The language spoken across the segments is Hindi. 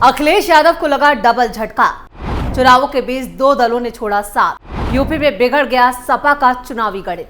अखिलेश यादव को लगा डबल झटका। चुनावों के बीच दो दलों ने छोड़ा साथ। यूपी में बिगड़ गया सपा का चुनावी गणित।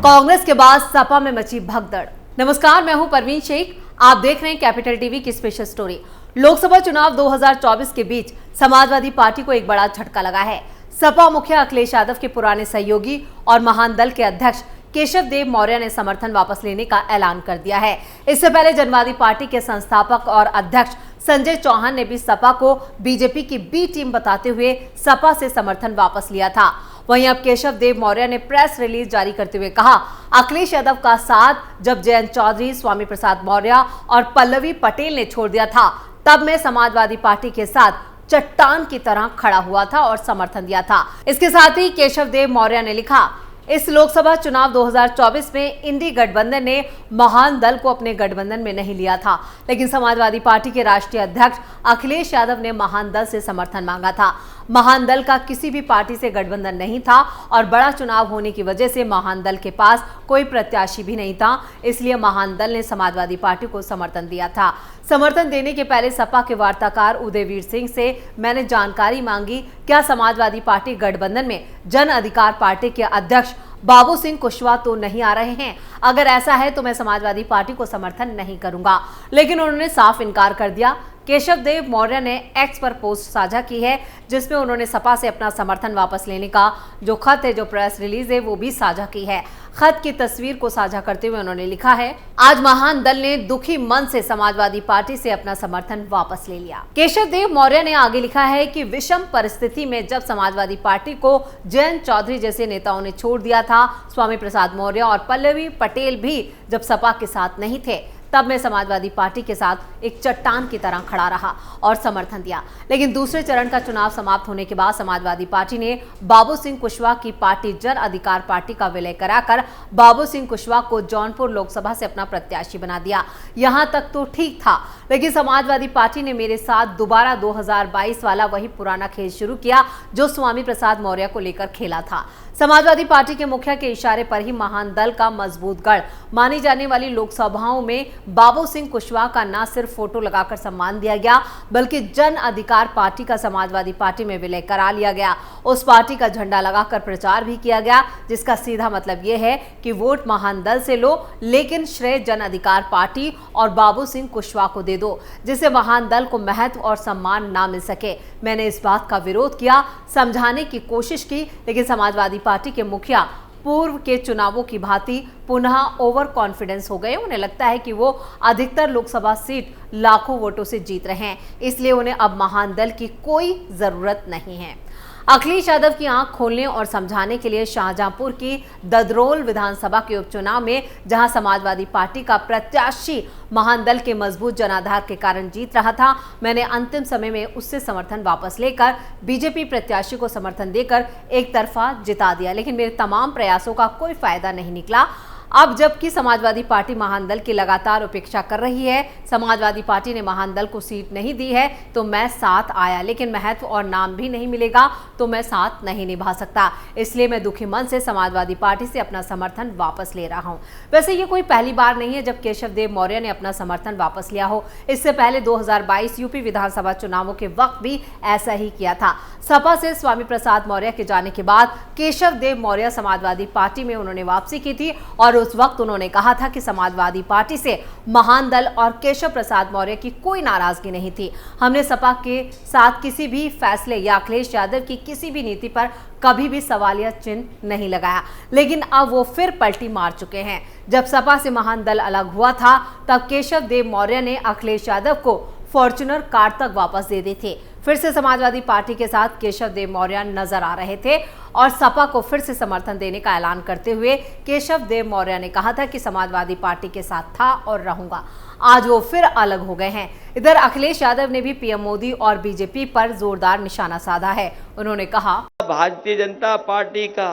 कांग्रेस के बाद सपा में मची भगदड़। नमस्कार, मैं हूं परवीन शेख। आप देख रहे हैं कैपिटल टीवी की स्पेशल स्टोरी। लोकसभा चुनाव 2024 के बीच समाजवादी पार्टी को एक बड़ा झटका लगा है। सपा मुखिया अखिलेश यादव के पुराने सहयोगी और महान दल के अध्यक्ष केशव देव मौर्य ने समर्थन वापस लेने का ऐलान कर दिया है। इससे पहले जनवादी पार्टी के संस्थापक और अध्यक्ष संजय चौहान ने भी सपा को बीजेपी की बी टीम बताते हुए सपा से समर्थन वापस लिया था। वहीं अब केशव देव मौर्य ने प्रेस रिलीज जारी करते हुए कहा, अखिलेश यादव का साथ जब जयंत चौधरी, स्वामी प्रसाद मौर्य और पल्लवी पटेल ने छोड़ दिया था, तब मैं समाजवादी पार्टी के साथ चट्टान की तरह खड़ा हुआ था और समर्थन दिया था। इसके साथ ही केशव देव मौर्य ने लिखा, इस लोकसभा चुनाव 2024 में इंडी गठबंधन ने महान दल को अपने गठबंधन में नहीं लिया था, लेकिन समाजवादी पार्टी के राष्ट्रीय अध्यक्ष अखिलेश यादव ने महान दल से समर्थन मांगा था। महान दल का किसी भी पार्टी से गठबंधन नहीं था और बड़ा चुनाव होने की वजह से महान दल के पास कोई प्रत्याशी भी नहीं था, इसलिए महान दल ने समाजवादी पार्टी को समर्थन दिया था। समर्थन देने के पहले सपा के वार्ताकार उदयवीर सिंह से मैंने जानकारी मांगी, क्या समाजवादी पार्टी गठबंधन में जन अधिकार पार्टी के अध्यक्ष बाबू सिंह कुशवाहा तो नहीं आ रहे हैं? अगर ऐसा है तो मैं समाजवादी पार्टी को समर्थन नहीं करूंगा, लेकिन उन्होंने साफ इनकार कर दिया। केशव देव मौर्य ने एक्स पर पोस्ट साझा की है, जिसमें उन्होंने सपा से अपना समर्थन वापस लेने का जो खत है, जो प्रेस रिलीज है, वो भी साझा की है। खत की तस्वीर को साझा करते हुए उन्होंने लिखा है, आज महान दल ने दुखी मन से समाजवादी पार्टी से अपना समर्थन वापस ले लिया। केशव देव मौर्य ने आगे लिखा है कि विषम परिस्थिति में जब समाजवादी पार्टी को जयंत चौधरी जैसे नेताओं ने छोड़ दिया था, स्वामी प्रसाद मौर्य और पल्लवी पटेल भी जब सपा के साथ नहीं थे, तब मैं समाजवादी पार्टी के साथ एक चट्टान की तरह खड़ा रहा और समर्थन दिया। लेकिन दूसरे चरण का चुनाव समाप्त होने के बाद समाजवादी पार्टी ने बाबू सिंह कुशवाहा की पार्टी जन अधिकार पार्टी का विलय कराकर बाबू सिंह कुशवाहा को जौनपुर लोकसभा से अपना प्रत्याशी बना दिया। यहां तक तो ठीक था, लेकिन समाजवादी पार्टी ने मेरे साथ दोबारा 2022 वाला वही पुराना खेल शुरू किया जो स्वामी प्रसाद मौर्य को लेकर खेला था। समाजवादी पार्टी के मुखिया के इशारे पर ही महान दल का मजबूत गढ़ मानी जाने वाली लोकसभाओं में बाबू सिंह कुशवाहा का न सिर्फ फोटो लगाकर सम्मान दिया गया, बल्कि जन अधिकार पार्टी का समाजवादी पार्टी में विलय करा लिया गया। उस पार्टी का झंडा लगाकर प्रचार भी किया गया, जिसका सीधा मतलब यह है कि वोट महान दल से लो, लेकिन श्रेय जन अधिकार पार्टी और बाबू सिंह कुशवाहा को दे दो, जिससे महान दल को महत्व और सम्मान ना मिल सके। मैंने इस बात का विरोध किया, समझाने की कोशिश की, लेकिन समाजवादी पार्टी के मुखिया पूर्व के चुनावों की भांति पुनः ओवर कॉन्फिडेंस हो गए। उन्हें लगता है कि वो अधिकतर लोकसभा सीट लाखों वोटों से जीत रहे हैं, इसलिए उन्हें अब महान दल की कोई जरूरत नहीं है। अखिलेश यादव की आंख खोलने और समझाने के लिए शाहजहांपुर की ददरोल विधानसभा के उपचुनाव में जहां समाजवादी पार्टी का प्रत्याशी महान दल के मजबूत जनाधार के कारण जीत रहा था, मैंने अंतिम समय में उससे समर्थन वापस लेकर बीजेपी प्रत्याशी को समर्थन देकर एक तरफा जिता दिया। लेकिन मेरे तमाम प्रयासों का कोई फायदा नहीं निकला। अब जबकि समाजवादी पार्टी महान दल की लगातार उपेक्षा कर रही है, समाजवादी पार्टी ने महान दल को सीट नहीं दी है, तो मैं साथ आया, लेकिन महत्व और नाम भी नहीं मिलेगा तो मैं साथ नहीं निभा सकता। इसलिए मैं दुखी मन से समाजवादी पार्टी से अपना समर्थन वापस ले रहा हूं। वैसे ये कोई पहली बार नहीं है जब केशव देव मौर्य ने अपना समर्थन वापस लिया हो। इससे पहले 2022 यूपी विधानसभा चुनावों के वक्त भी ऐसा ही किया था। सपा से स्वामी प्रसाद मौर्य के जाने के बाद केशव देव मौर्य समाजवादी पार्टी में उन्होंने वापसी की थी और उस वक्त उन्होंने कहा था कि समाजवादी पार्टी से महान दल और केशव प्रसाद मौर्य की कोई नाराजगी नहीं थी। हमने सपा के साथ किसी भी फैसले या अखिलेश यादव की किसी भी नीति पर कभी भी सवालिया चिन्ह नहीं लगाया, लेकिन अब वो फिर पलटी मार चुके हैं। जब सपा से महान दल अलग हुआ था, तब केशव देव मौर्य ने अखिलेश यादव को फॉर्च्यूनर कार तक वापस दे दी थी। फिर से समाजवादी पार्टी के साथ केशव देव मौर्य नजर आ रहे थे और सपा को फिर से समर्थन देने का ऐलान करते हुए केशव देव मौर्य ने कहा था कि समाजवादी पार्टी के साथ था और रहूंगा। आज वो फिर अलग हो गए हैं। इधर अखिलेश यादव ने भी पीएम मोदी और बीजेपी पर जोरदार निशाना साधा है। उन्होंने कहा, भारतीय जनता पार्टी का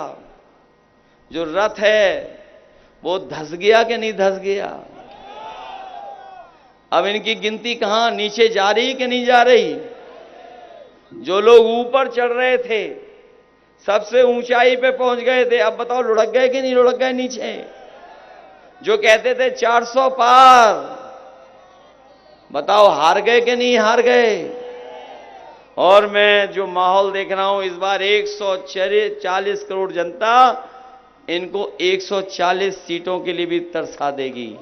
जो रथ है वो धस गया कि नहीं धस गया? अब इनकी गिनती कहां, नीचे जा रही कि नहीं जा रही? जो लोग ऊपर चढ़ रहे थे, सबसे ऊंचाई पे पहुंच गए थे, अब बताओ लुढ़क गए कि नहीं लुढ़क गए नीचे? जो कहते थे 400 पार, बताओ हार गए कि नहीं हार गए? और मैं जो माहौल देख रहा हूं, इस बार 140 करोड़ जनता इनको 140 सीटों के लिए भी तरसा देगी।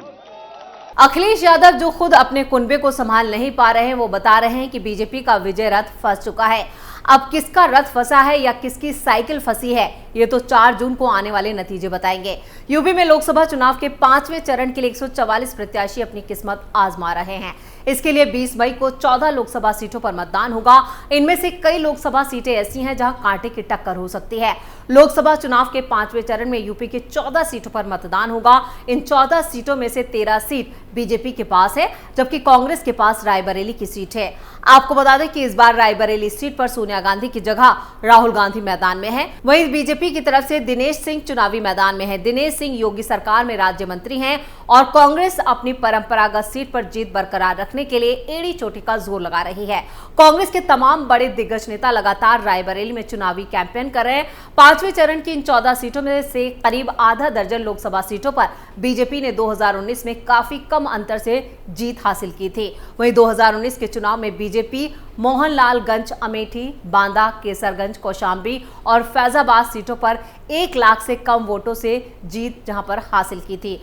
अखिलेश यादव जो खुद अपने कुनबे को संभाल नहीं पा रहे हैं, वो बता रहे हैं कि बीजेपी का विजय रथ फंस चुका है। अब किसका रथ फंसा है या किसकी साइकिल फंसी है, ये तो 4 जून को आने वाले नतीजे बताएंगे। यूपी में लोकसभा चुनाव के 5वें चरण के लिए 144 प्रत्याशी अपनी किस्मत आजमा रहे हैं। इसके लिए 20 मई को 14 लोकसभा सीटों पर मतदान होगा। इनमें से कई लोकसभा सीटें ऐसी हैं जहां कांटे की टक्कर हो सकती है। लोकसभा चुनाव के 5वें चरण में यूपी के 14 सीटों पर मतदान होगा। इन 14 सीटों में से 13 सीट बीजेपी के पास है, जबकि कांग्रेस के पास रायबरेली की सीट है। आपको बता दें कि इस बार रायबरेली सीट पर सोनिया गांधी की जगह राहुल गांधी मैदान में है। वहीं बीजेपी की तरफ से दिनेश सिंह चुनावी मैदान में है। दिनेश सिंह योगी सरकार में राज्य मंत्री हैं और कांग्रेस अपनी परंपरागत सीट पर जीत बरकरार रखने के लिए एड़ी चोटी का जोर लगा रही है। कांग्रेस के तमाम बड़े दिग्गज नेता लगातार रायबरेली में चुनावी कैंपेन कर रहे हैं। 5वें चरण की इन 14 सीटों में से करीब आधा दर्जन लोकसभा सीटों पर बीजेपी ने 2019 में काफी कम अंतर से जीत हासिल की थी। वहीं 2019 के चुनाव में बीजेपी मोहनलालगंज, अमेठी, बांदा, केसरगंज, कौशाम्बी और फैजाबाद सीटों पर 1 लाख से कम वोटों से जीत जहां पर हासिल की थी।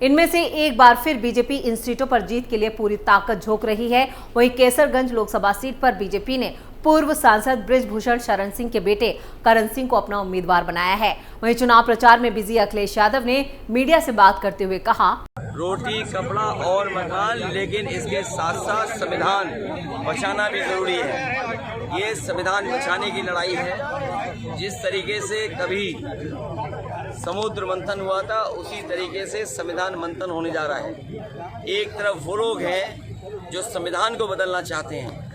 इनमें से एक बार फिर बीजेपी इन सीटों पर जीत के लिए पूरी ताकत झोंक रही है। वहीं केसरगंज लोकसभा सीट पर बीजेपी ने पूर्व सांसद बृजभूषण शरण सिंह के बेटे करण सिंह को अपना उम्मीदवार बनाया है। वहीं चुनाव प्रचार में बिजी अखिलेश यादव ने मीडिया से बात करते हुए कहा, रोटी, कपड़ा और मकान, लेकिन इसके साथ साथ संविधान बचाना भी जरूरी है। ये संविधान बचाने की लड़ाई है। जिस तरीके से कभी समुद्र मंथन हुआ था, उसी तरीके से संविधान मंथन होने जा रहा है। एक तरफ वो लोग हैं जो संविधान को बदलना चाहते हैं,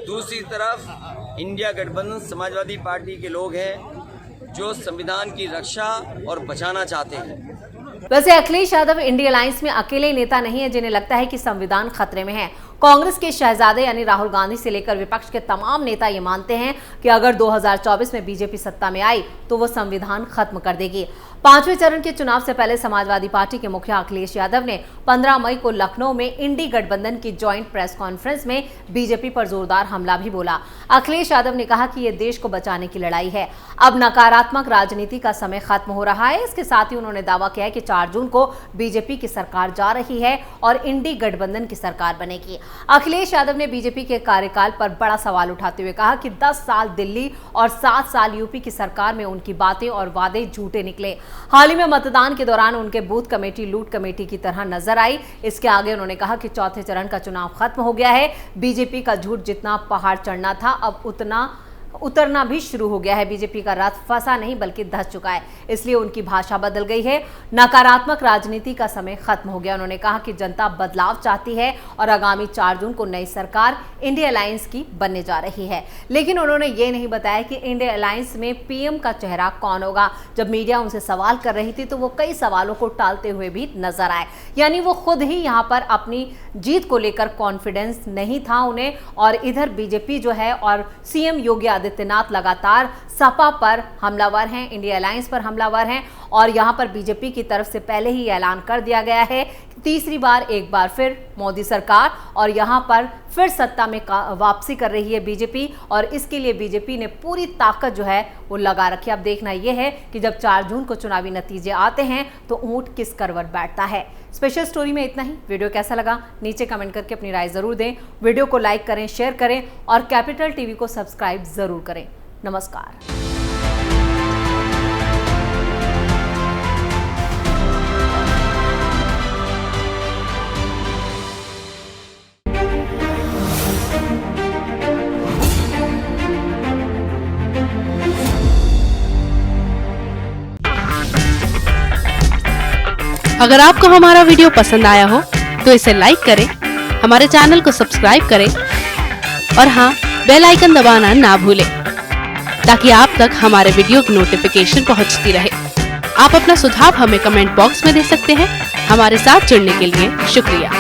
दूसरी तरफ इंडिया गठबंधन समाजवादी पार्टी के लोग हैं जो संविधान की रक्षा और बचाना चाहते हैं। वैसे अखिलेश यादव इंडिया अलायंस में अकेले नेता नहीं है जिन्हें लगता है कि संविधान खतरे में है। कांग्रेस के शहजादे यानी राहुल गांधी से लेकर विपक्ष के तमाम नेता ये मानते हैं कि अगर 2024 में बीजेपी सत्ता में आई तो वो संविधान खत्म कर देगी। 5वें चरण के चुनाव से पहले समाजवादी पार्टी के मुखिया अखिलेश यादव ने 15 मई को लखनऊ में इंडी गठबंधन की ज्वाइंट प्रेस कॉन्फ्रेंस में बीजेपी पर जोरदार हमला भी बोला। अखिलेश यादव ने कहा कि ये देश को बचाने की लड़ाई है। अब नकारात्मक राजनीति का समय खत्म हो रहा है। इसके साथ ही उन्होंने दावा किया है कि 4 जून को बीजेपी की सरकार जा रही है और इंडी गठबंधन की सरकार बनेगी। अखिलेश यादव ने बीजेपी के कार्यकाल पर बड़ा सवाल उठाते हुए कहा कि 10 साल दिल्ली और 7 साल यूपी की सरकार में उनकी बातें और वादे झूठे निकले। हाल ही में मतदान के दौरान उनके बूथ कमेटी लूट कमेटी की तरह नजर आई। इसके आगे उन्होंने कहा कि 4थे चरण का चुनाव खत्म हो गया है। बीजेपी का झूठ जितना पहाड़ चढ़ना था, अब उतना उतरना भी शुरू हो गया है। बीजेपी का रथ फंसा नहीं बल्कि धंस चुका है, इसलिए उनकी भाषा बदल गई है। नकारात्मक राजनीति का समय खत्म हो गया। उन्होंने कहा कि जनता बदलाव चाहती है और आगामी 4 जून को नई सरकार इंडिया अलायंस की बनने जा रही है। लेकिन उन्होंने ये नहीं बताया कि इंडिया अलायंस में पीएम का चेहरा कौन होगा। जब मीडिया उनसे सवाल कर रही थी तो वो कई सवालों को टालते हुए भी नजर आए, यानी वो खुद ही यहाँ पर अपनी जीत को लेकर कॉन्फिडेंस नहीं था उन्हें। और इधर बीजेपी जो है और सीएम योगी आदित्यनाथ लगातार सपा पर हमलावर हैं, इंडिया अलायंस पर हमलावर हैं और यहां पर बीजेपी की तरफ से पहले ही ऐलान कर दिया गया है कि तीसरी बार एक बार फिर मोदी सरकार और यहां पर फिर सत्ता में वापसी कर रही है बीजेपी और इसके लिए बीजेपी ने पूरी ताकत जो है वो लगा रखी है। अब देखना यह है कि जब 4 जून को चुनावी नतीजे आते हैं तो ऊंट किस करवट बैठता है। स्पेशल स्टोरी में इतना ही। वीडियो कैसा लगा नीचे कमेंट करके अपनी राय जरूर दें। वीडियो को लाइक करें, शेयर करें और कैपिटल टीवी को सब्सक्राइब जरूर करें। नमस्कार। अगर आपको हमारा वीडियो पसंद आया हो तो इसे लाइक करें, हमारे चैनल को सब्सक्राइब करें और हाँ, बेल आइकन दबाना ना भूलें ताकि आप तक हमारे वीडियो की नोटिफिकेशन पहुंचती रहे। आप अपना सुझाव हमें कमेंट बॉक्स में दे सकते हैं। हमारे साथ जुड़ने के लिए शुक्रिया।